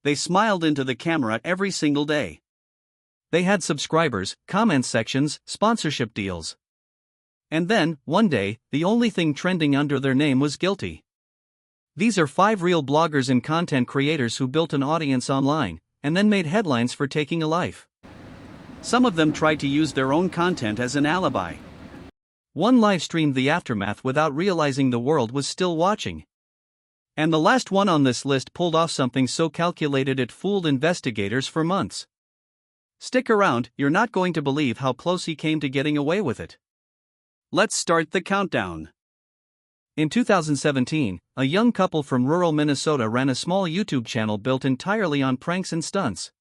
They smiled into the camera every single day. They had subscribers, comment sections, sponsorship deals. And then, one day, the only thing trending under their name was guilty. These are 5 real bloggers and content creators who built an audience online, and then made headlines for taking a life. Some of them tried to use their own content as an alibi. One live-streamed the aftermath without realizing the world was still watching. And the last one on this list pulled off something so calculated it fooled investigators for months. Stick around, you're not going to believe how close he came to getting away with it. Let's start the countdown. In 2017, a young couple from rural Minnesota ran a small YouTube channel built entirely on pranks and stunts.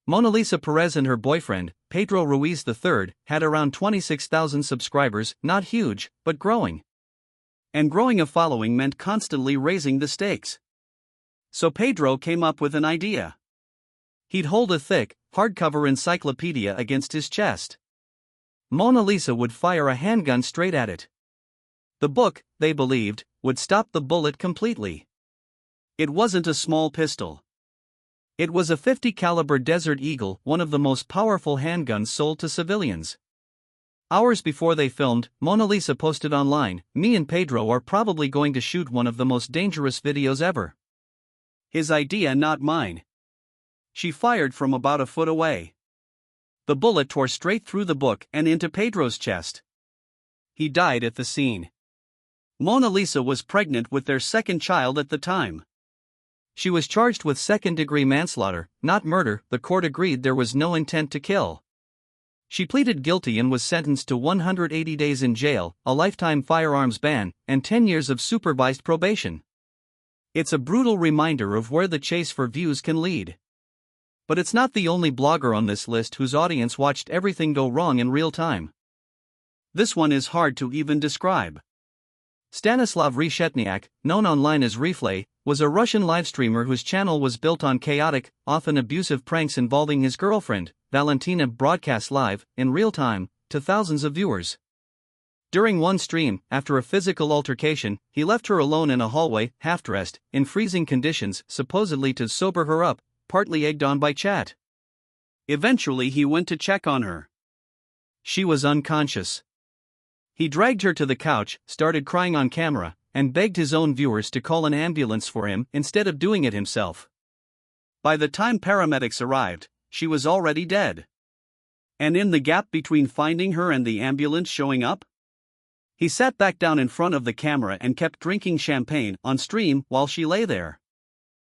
Mona Lisa Perez and her boyfriend, Pedro Ruiz III, had around 26,000 subscribers, not huge, but growing. And growing a following meant constantly raising the stakes. So Pedro came up with an idea. He'd hold a thick, hardcover encyclopedia against his chest. Mona Lisa would fire a handgun straight at it. The book, they believed, would stop the bullet completely. It wasn't a small pistol. It was a .50 caliber Desert Eagle, one of the most powerful handguns sold to civilians. Hours before they filmed, Mona Lisa posted online, "Me and Pedro are probably going to shoot one of the most dangerous videos ever. His idea, not mine." She fired from about a foot away. The bullet tore straight through the book and into Pedro's chest. He died at the scene. Mona Lisa was pregnant with their second child at the time. She was charged with second-degree manslaughter, not murder. The court agreed there was no intent to kill. She pleaded guilty and was sentenced to 180 days in jail, a lifetime firearms ban, and 10 years of supervised probation. It's a brutal reminder of where the chase for views can lead. But it's not the only blogger on this list whose audience watched everything go wrong in real time. This one is hard to even describe. Stanislav Reshetniak, known online as Reflay, was a Russian livestreamer whose channel was built on chaotic, often abusive pranks involving his girlfriend, Valentina, broadcast live, in real time, to thousands of viewers. During one stream, after a physical altercation, he left her alone in a hallway, half-dressed, in freezing conditions, supposedly to sober her up, partly egged on by chat. Eventually he went to check on her. She was unconscious. He dragged her to the couch, started crying on camera, and begged his own viewers to call an ambulance for him instead of doing it himself. By the time paramedics arrived, she was already dead. And in the gap between finding her and the ambulance showing up, he sat back down in front of the camera and kept drinking champagne on stream while she lay there.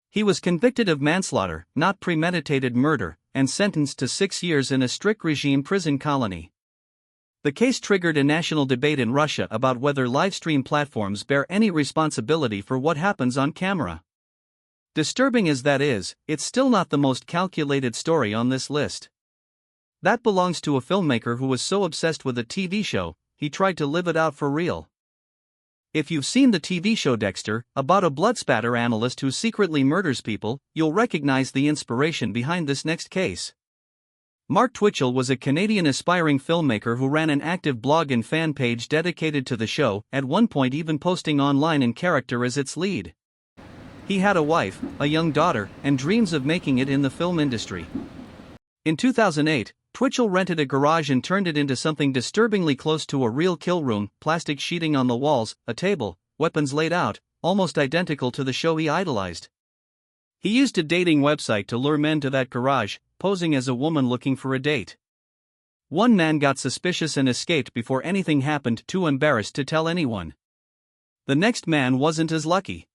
He was convicted of manslaughter, not premeditated murder, and sentenced to 6 years in a strict regime prison colony. The case triggered a national debate in Russia about whether livestream platforms bear any responsibility for what happens on camera. Disturbing as that is, it's still not the most calculated story on this list. That belongs to a filmmaker who was so obsessed with a TV show, he tried to live it out for real. If you've seen the TV show Dexter, about a bloodspatter analyst who secretly murders people, you'll recognize the inspiration behind this next case. Mark Twitchell was a Canadian aspiring filmmaker who ran an active blog and fan page dedicated to the show, at one point even posting online in character as its lead. He had a wife, a young daughter, and dreams of making it in the film industry. In 2008, Twitchell rented a garage and turned it into something disturbingly close to a real kill room, plastic sheeting on the walls, a table, weapons laid out, almost identical to the show he idolized. He used a dating website to lure men to that garage, posing as a woman looking for a date. One man got suspicious and escaped before anything happened, too embarrassed to tell anyone. The next man wasn't as lucky.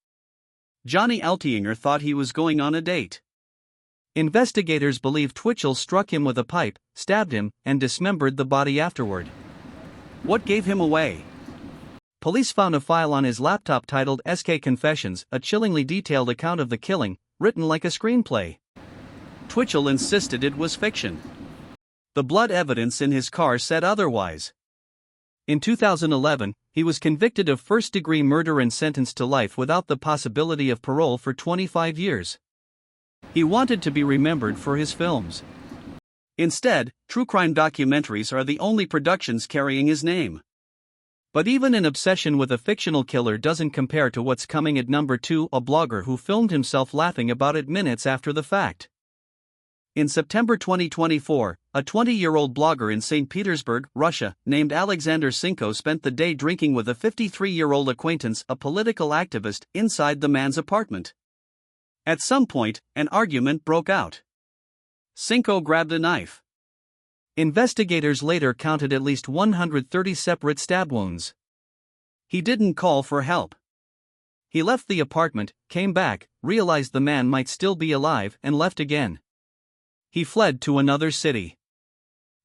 Johnny Altinger thought he was going on a date. Investigators believe Twitchell struck him with a pipe, stabbed him, and dismembered the body afterward. What gave him away? Police found a file on his laptop titled SK Confessions, a chillingly detailed account of the killing, written like a screenplay. Twitchell insisted it was fiction. The blood evidence in his car said otherwise. In 2011, he was convicted of first-degree murder and sentenced to life without the possibility of parole for 25 years. He wanted to be remembered for his films. Instead, true crime documentaries are the only productions carrying his name. But even an obsession with a fictional killer doesn't compare to what's coming at number 2, a blogger who filmed himself laughing about it minutes after the fact. In September 2024, a 20-year-old blogger in St. Petersburg, Russia, named Alexander Sinko spent the day drinking with a 53-year-old acquaintance, a political activist, inside the man's apartment. At some point, an argument broke out. Sinko grabbed a knife. Investigators later counted at least 130 separate stab wounds. He didn't call for help. He left the apartment, came back, realized the man might still be alive, and left again. He fled to another city.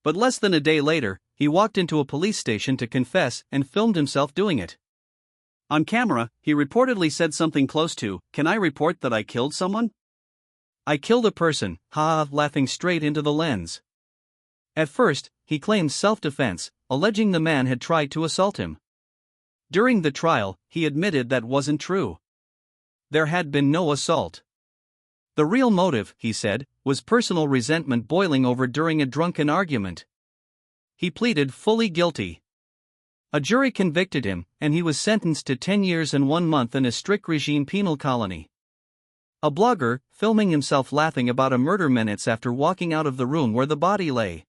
But less than a day later, he walked into a police station to confess and filmed himself doing it. On camera, he reportedly said something close to, "Can I report that I killed someone? I killed a person," laughing straight into the lens. At first, he claimed self-defense, alleging the man had tried to assault him. During the trial, he admitted that wasn't true. There had been no assault. The real motive, he said, was personal resentment boiling over during a drunken argument. He pleaded fully guilty. A jury convicted him, and he was sentenced to 10 years and 1 month in a strict regime penal colony. A blogger, filming himself laughing about a murder minutes after walking out of the room where the body lay.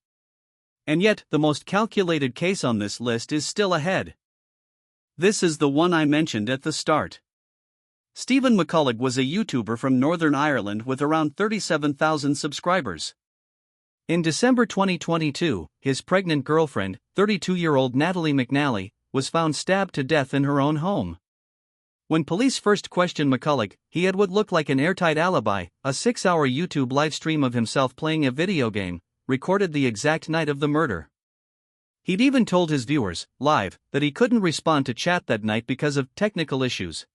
And yet, the most calculated case on this list is still ahead. This is the one I mentioned at the start. Stephen McCulloch was a YouTuber from Northern Ireland with around 37,000 subscribers. In December 2022, his pregnant girlfriend, 32-year-old Natalie McNally, was found stabbed to death in her own home. When police first questioned McCulloch, he had what looked like an airtight alibi, a 6-hour YouTube livestream of himself playing a video game, recorded the exact night of the murder. He'd even told his viewers, live, that he couldn't respond to chat that night because of technical issues.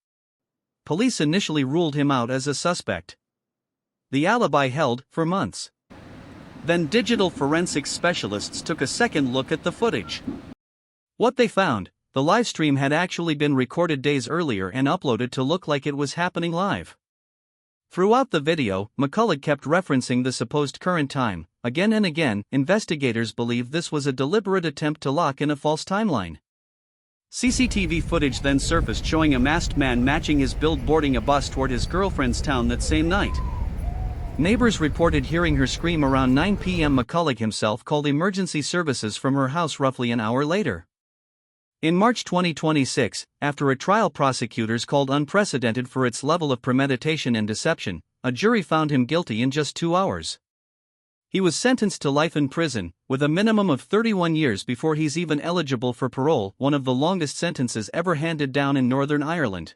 Police initially ruled him out as a suspect. The alibi held for months. Then digital forensics specialists took a second look at the footage. What they found: the livestream had actually been recorded days earlier and uploaded to look like it was happening live. Throughout the video, McCulloch kept referencing the supposed current time. Again and again, investigators believe this was a deliberate attempt to lock in a false timeline. CCTV footage then surfaced showing a masked man matching his build boarding a bus toward his girlfriend's town that same night. Neighbors reported hearing her scream around 9 p.m. McCulloch himself called emergency services from her house roughly an hour later. In March 2026, after a trial prosecutors called unprecedented for its level of premeditation and deception, a jury found him guilty in just 2 hours. He was sentenced to life in prison, with a minimum of 31 years before he's even eligible for parole, one of the longest sentences ever handed down in Northern Ireland.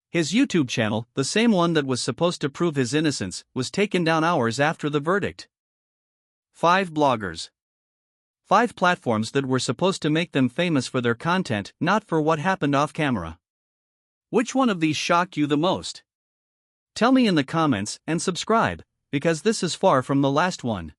His YouTube channel, the same one that was supposed to prove his innocence, was taken down hours after the verdict. 5 bloggers. 5 platforms that were supposed to make them famous for their content, not for what happened off camera. Which one of these shocked you the most? Tell me in the comments and subscribe, because this is far from the last one.